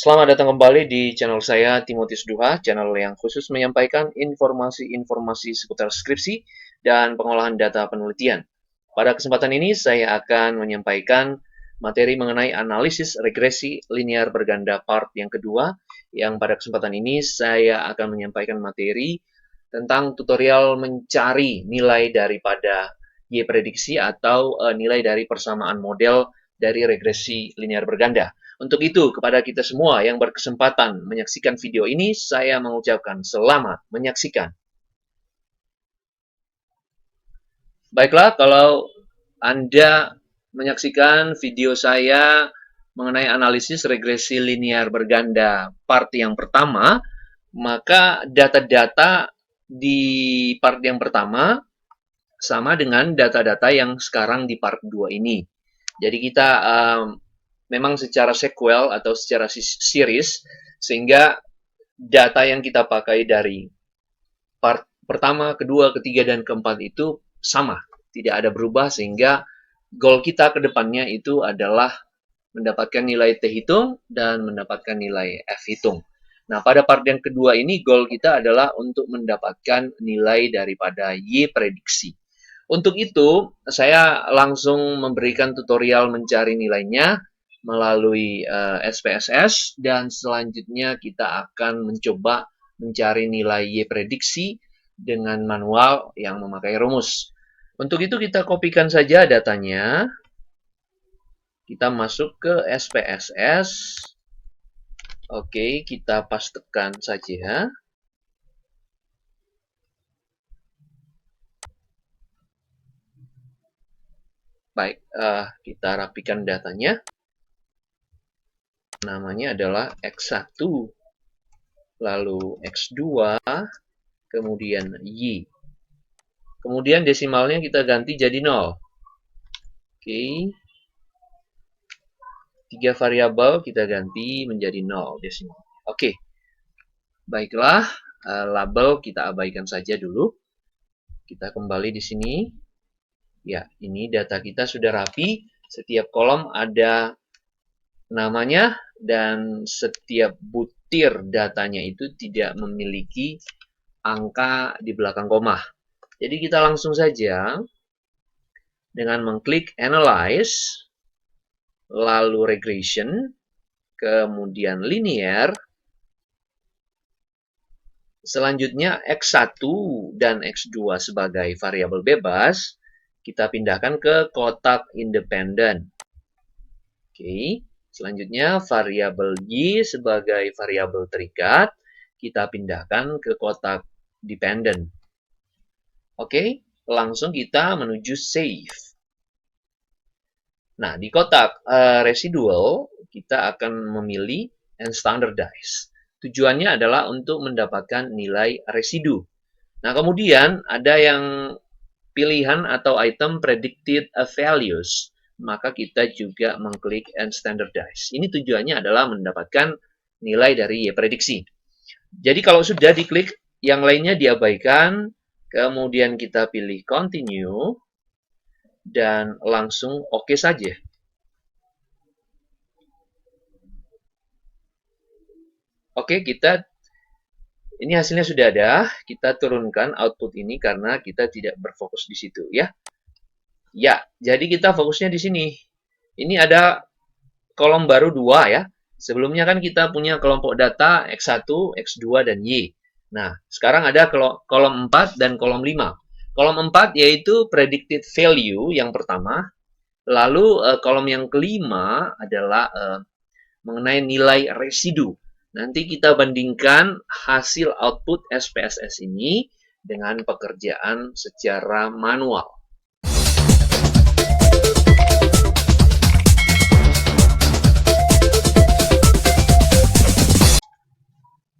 Selamat datang kembali di channel saya, Timotius Duha, channel yang khusus menyampaikan informasi-informasi seputar skripsi dan pengolahan data penelitian. Pada kesempatan ini, saya akan menyampaikan materi mengenai analisis regresi linear berganda part yang kedua, yang pada kesempatan ini saya akan menyampaikan materi tentang tutorial mencari nilai daripada Y prediksi atau nilai dari persamaan model dari regresi linear berganda. Untuk itu, kepada kita semua yang berkesempatan menyaksikan video ini, saya mengucapkan selamat menyaksikan. Baiklah, kalau Anda menyaksikan video saya mengenai analisis regresi linear berganda part yang pertama, maka data-data di part yang pertama sama dengan data-data yang sekarang di part 2 ini. Jadi kita memang secara sequel atau secara series, sehingga data yang kita pakai dari part pertama, kedua, ketiga, dan keempat itu sama, tidak ada berubah, sehingga goal kita ke depannya itu adalah mendapatkan nilai T hitung dan mendapatkan nilai F hitung. Nah, pada part yang kedua ini goal kita adalah untuk mendapatkan nilai daripada Y prediksi. Untuk itu, saya langsung memberikan tutorial mencari nilainya melalui SPSS, dan selanjutnya kita akan mencoba mencari nilai Y prediksi dengan manual yang memakai rumus. Untuk itu kita kopikan saja datanya. Kita masuk ke SPSS. Oke, kita pastekan saja. Baik, kita rapikan datanya. Namanya adalah X1, lalu X2, kemudian Y. Kemudian desimalnya kita ganti jadi 0. Oke. 3 variabel kita ganti menjadi 0 desimal. Oke. Baiklah, label kita abaikan saja dulu. Kita kembali di sini. Ya, ini data kita sudah rapi. Setiap kolom ada namanya dan setiap butir datanya itu tidak memiliki angka di belakang koma. Jadi kita langsung saja dengan mengklik Analyze, lalu Regression, kemudian Linear. Selanjutnya X1 dan X2 sebagai variabel bebas, kita pindahkan ke kotak independen. Oke, selanjutnya variabel Y sebagai variabel terikat, kita pindahkan ke kotak dependent. Oke, langsung kita menuju save. Nah, di kotak residual, kita akan memilih and standardize. Tujuannya adalah untuk mendapatkan nilai residu. Nah, kemudian ada yang pilihan atau item predicted values, maka kita juga mengklik and standardize. Ini tujuannya adalah mendapatkan nilai dari Y prediksi. Jadi kalau sudah diklik, yang lainnya diabaikan, kemudian kita pilih continue, dan langsung oke saja. Oke, ini hasilnya sudah ada. Kita turunkan output ini karena kita tidak berfokus di situ ya. Ya, jadi kita fokusnya di sini. Ini ada kolom baru 2 ya. Sebelumnya kan kita punya kelompok data X1, X2, dan Y. Nah, sekarang ada kolom 4 dan kolom 5. Kolom 4 yaitu predicted value yang pertama. Lalu kolom yang kelima adalah mengenai nilai residu. Nanti kita bandingkan hasil output SPSS ini dengan pekerjaan secara manual.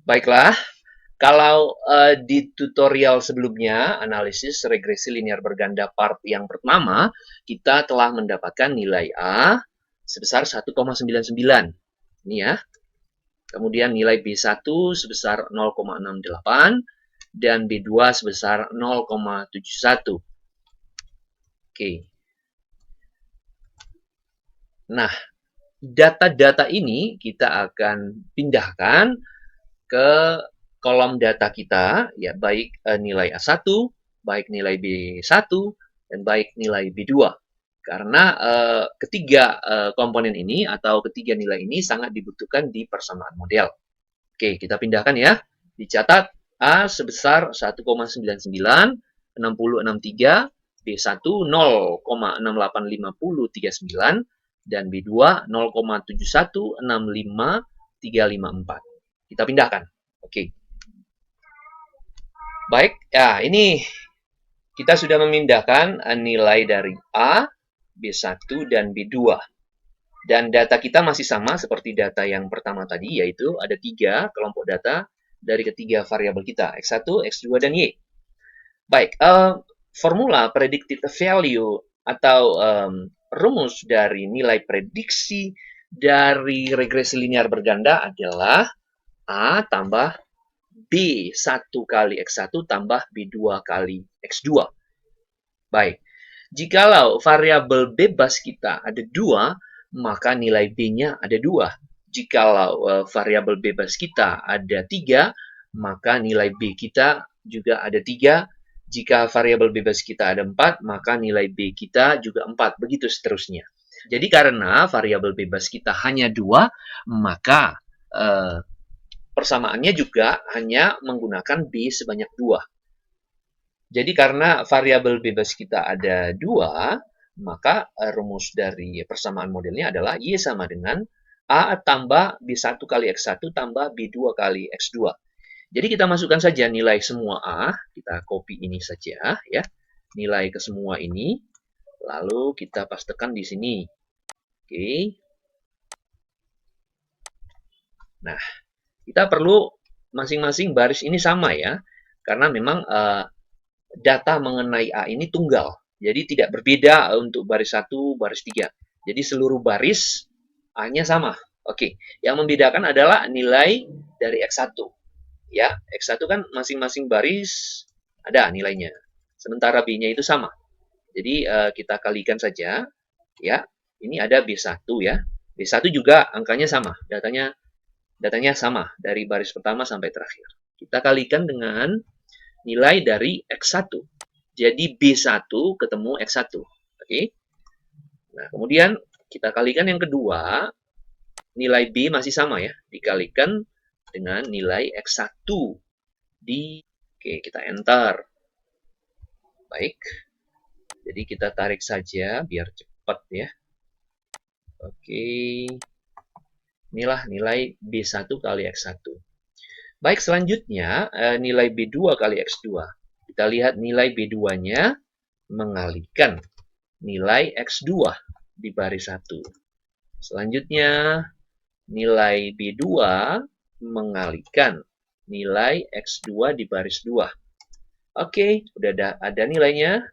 Baiklah, kalau di tutorial sebelumnya, analisis regresi linear berganda part yang pertama, kita telah mendapatkan nilai A sebesar 1,99. Ini ya. Kemudian nilai B1 sebesar 0,68 dan B2 sebesar 0,71. Oke. Nah, data-data ini kita akan pindahkan ke kolom data kita, ya baik nilai A1, baik nilai B1, dan baik nilai B2. Karena ketiga komponen ini atau ketiga nilai ini sangat dibutuhkan di persamaan model. Oke, kita pindahkan ya. Dicatat A sebesar 1,99, 6063, B1 0,685039, dan B2 0,7165354. Kita pindahkan. Oke. Baik, ya ini kita sudah memindahkan nilai dari A, B1, dan B2. Dan data kita masih sama seperti data yang pertama tadi, yaitu ada 3 kelompok data dari ketiga variabel kita, X1, X2, dan Y. Baik, formula predicted value atau rumus dari nilai prediksi dari regresi linear berganda adalah A tambah B1 kali X1 tambah B2 kali X2. Baik, jikalau variabel bebas kita ada 2, maka nilai B-nya ada 2. Jikalau variabel bebas kita ada 3, maka nilai B kita juga ada 3. Jika variabel bebas kita ada 4, maka nilai B kita juga 4. Begitu seterusnya. Jadi karena variabel bebas kita hanya 2, maka persamaannya juga hanya menggunakan B sebanyak 2. Jadi karena variabel bebas kita ada 2, maka rumus dari persamaan modelnya adalah Y sama dengan A tambah B1 kali X1 tambah B2 kali X2. Jadi kita masukkan saja nilai semua A, kita copy ini saja ya. Nilai ke semua ini, lalu kita pastekan di sini. Oke. Nah, kita perlu masing-masing baris ini sama ya. Karena memang data mengenai A ini tunggal. Jadi tidak berbeda untuk baris 1, baris 3. Jadi seluruh baris A-nya sama. Oke, yang membedakan adalah nilai dari X1. Ya, X1 kan masing-masing baris ada nilainya. Sementara B-nya itu sama. Jadi kita kalikan saja. Ya, ini ada B1 ya. B1 juga angkanya sama, datanya sama dari baris pertama sampai terakhir. Kita kalikan dengan nilai dari X1. Jadi B1 ketemu X1. Oke. Nah, kemudian kita kalikan yang kedua, nilai B masih sama ya, dikalikan dengan nilai X1 di Oke, kita enter. Baik. Jadi kita tarik saja biar cepat ya. Oke. Inilah nilai B1 kali X1. Baik, selanjutnya nilai B2 kali X2. Kita lihat nilai B2-nya mengalihkan nilai X2 di baris 1. Selanjutnya, nilai B2 mengalihkan nilai X2 di baris 2. Oke, udah ada nilainya.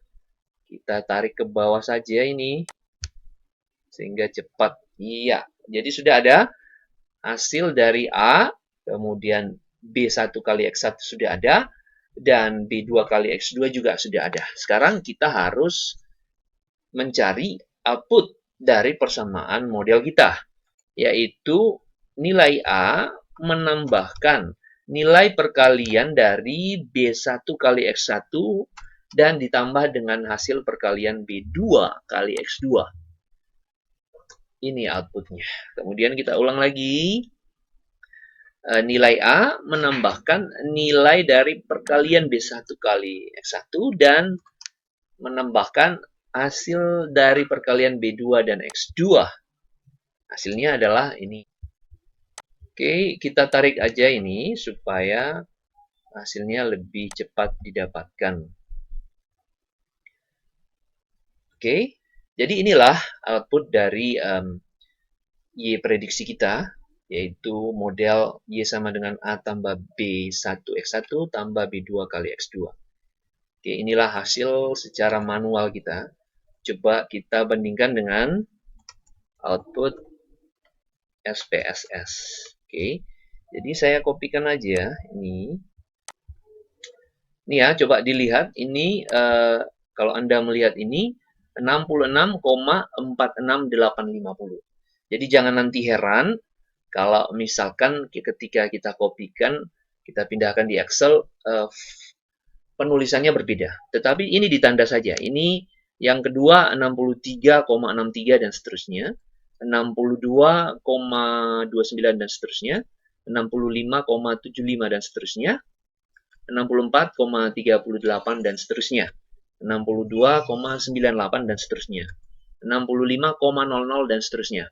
Kita tarik ke bawah saja ini. Sehingga cepat. Iya, jadi sudah ada hasil dari A, kemudian B1 kali X1 sudah ada, dan B2 kali X2 juga sudah ada. Sekarang kita harus mencari output dari persamaan model kita, yaitu nilai A menambahkan nilai perkalian dari B1 kali X1 dan ditambah dengan hasil perkalian B2 kali X2. Ini outputnya. Kemudian kita ulang lagi. Nilai A menambahkan nilai dari perkalian B1 kali X1 dan menambahkan hasil dari perkalian B2 dan X2. Hasilnya adalah ini. Oke, kita tarik aja ini supaya hasilnya lebih cepat didapatkan. Oke, jadi inilah output dari Y prediksi kita, yaitu model Y sama dengan A tambah B1 X1 tambah B2 kali X2. Oke, inilah hasil secara manual kita. Coba kita bandingkan dengan output SPSS. Oke, jadi saya kopikan aja ini. Ini ya, coba dilihat. Ini kalau Anda melihat ini 66,46850. Jadi jangan nanti heran kalau misalkan ketika kita kopikan, kita pindahkan di Excel, penulisannya berbeda. Tetapi ini ditanda saja. Ini yang kedua 63,63 dan seterusnya, 62,29 dan seterusnya, 65,75 dan seterusnya, 64,38 dan seterusnya, 62,98 dan seterusnya, 65,00 dan seterusnya,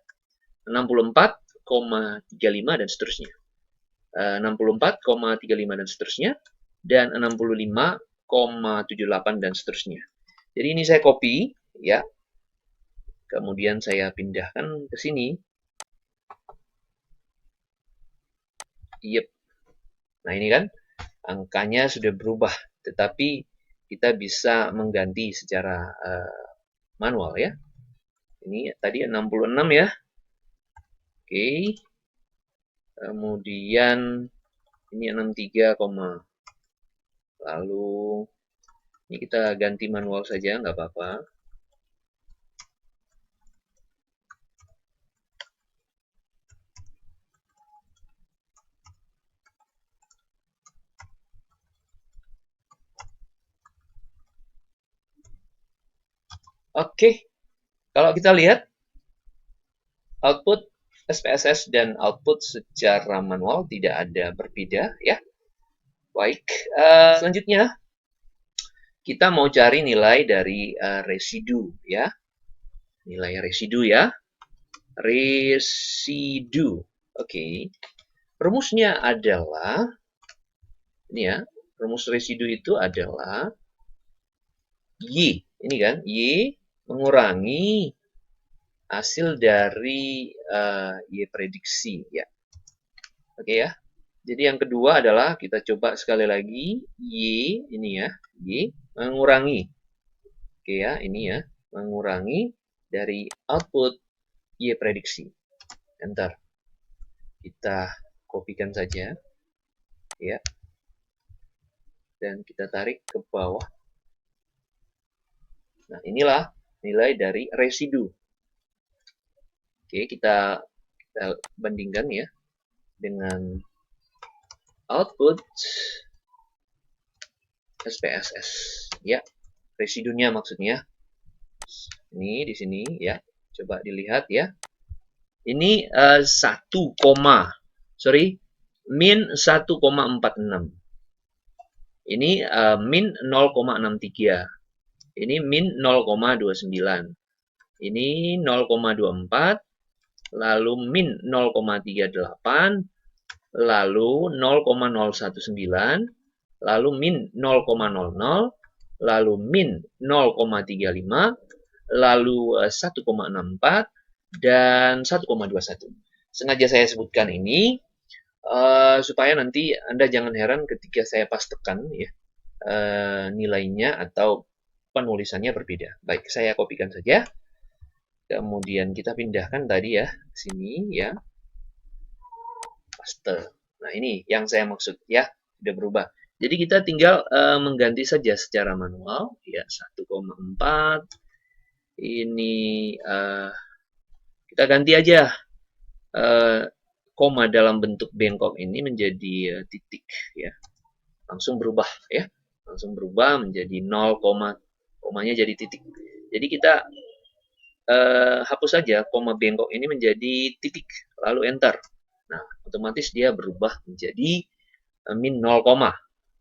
64,35 dan seterusnya, 64,35 dan seterusnya, dan 65,78 dan seterusnya. Jadi ini saya copy ya. Kemudian saya pindahkan ke sini. Yep. Nah, ini kan angkanya sudah berubah, tetapi kita bisa mengganti secara manual ya. Ini tadi 66 ya. Oke. Kemudian ini 63, lalu ini kita ganti manual saja, nggak apa-apa. Oke, kalau kita lihat output SPSS dan output secara manual tidak ada berbeda ya. Baik, selanjutnya kita mau cari nilai dari residu ya. Nilai residu ya. Residu. Oke. Rumusnya adalah ini ya. Rumus residu itu adalah Y. Ini kan Y mengurangi hasil dari Y prediksi ya. Oke ya. Jadi yang kedua adalah kita coba sekali lagi Y ini ya. Y mengurangi. Oke ya, ini ya. Mengurangi dari output Y prediksi. Enter. Kita kopikan saja. Ya. Dan kita tarik ke bawah. Nah, inilah nilai dari residu. Oke, kita bandingkan ya dengan output SPSS. Ya, residunya maksudnya. Ini di sini ya. Coba dilihat ya. Ini 1, min 1,46. Ini min 0,63. Ini min 0,29. Ini 0,24. Lalu min 0,38. Lalu 0,019. Lalu min 0,00. Lalu min 0,35. Lalu 1,64. Dan 1,21. Sengaja saya sebutkan ini supaya nanti Anda jangan heran ketika saya pastekan ya nilainya atau penulisannya berbeda. Baik, saya kopikan saja. Kemudian kita pindahkan tadi ya ke sini ya. Paste. Nah, ini yang saya maksud ya, sudah berubah. Jadi kita tinggal mengganti saja secara manual ya 1,4. Ini kita ganti aja koma dalam bentuk bengkok ini menjadi titik ya. Langsung berubah ya. Langsung berubah menjadi 0, komanya jadi titik. Jadi kita hapus saja koma bengkok ini menjadi titik, lalu enter. Nah, otomatis dia berubah menjadi min 0, oke,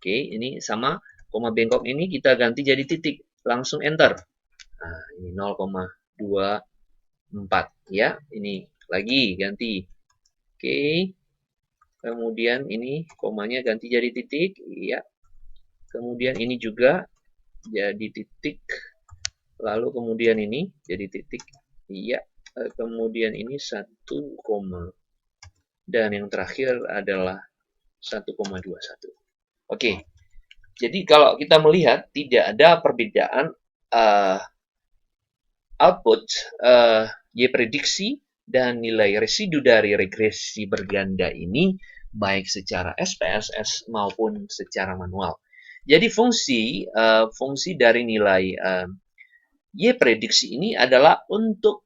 ini sama koma bengkok ini kita ganti jadi titik, langsung enter. Nah, ini 0,24 ya. Ini lagi ganti. Oke. Kemudian ini komanya ganti jadi titik, ya. Kemudian ini juga jadi titik. Lalu kemudian ini jadi titik, iya. Kemudian ini 1, dan yang terakhir adalah 1,21. Oke. Jadi kalau kita melihat tidak ada perbedaan output Y prediksi dan nilai residu dari regresi berganda ini baik secara SPSS maupun secara manual. Jadi fungsi dari nilai Y prediksi ini adalah untuk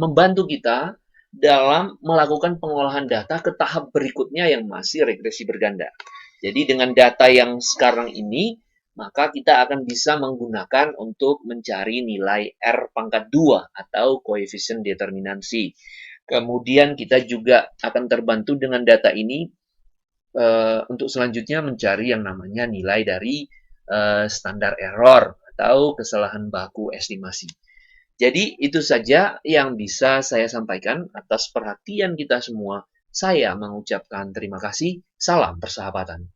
membantu kita dalam melakukan pengolahan data ke tahap berikutnya yang masih regresi berganda. Jadi dengan data yang sekarang ini, maka kita akan bisa menggunakan untuk mencari nilai R pangkat 2 atau koefisien determinansi. Kemudian kita juga akan terbantu dengan data ini untuk selanjutnya mencari yang namanya nilai dari standar error atau kesalahan baku estimasi. Jadi itu saja yang bisa saya sampaikan atas perhatian kita semua. Saya mengucapkan terima kasih. Salam persahabatan.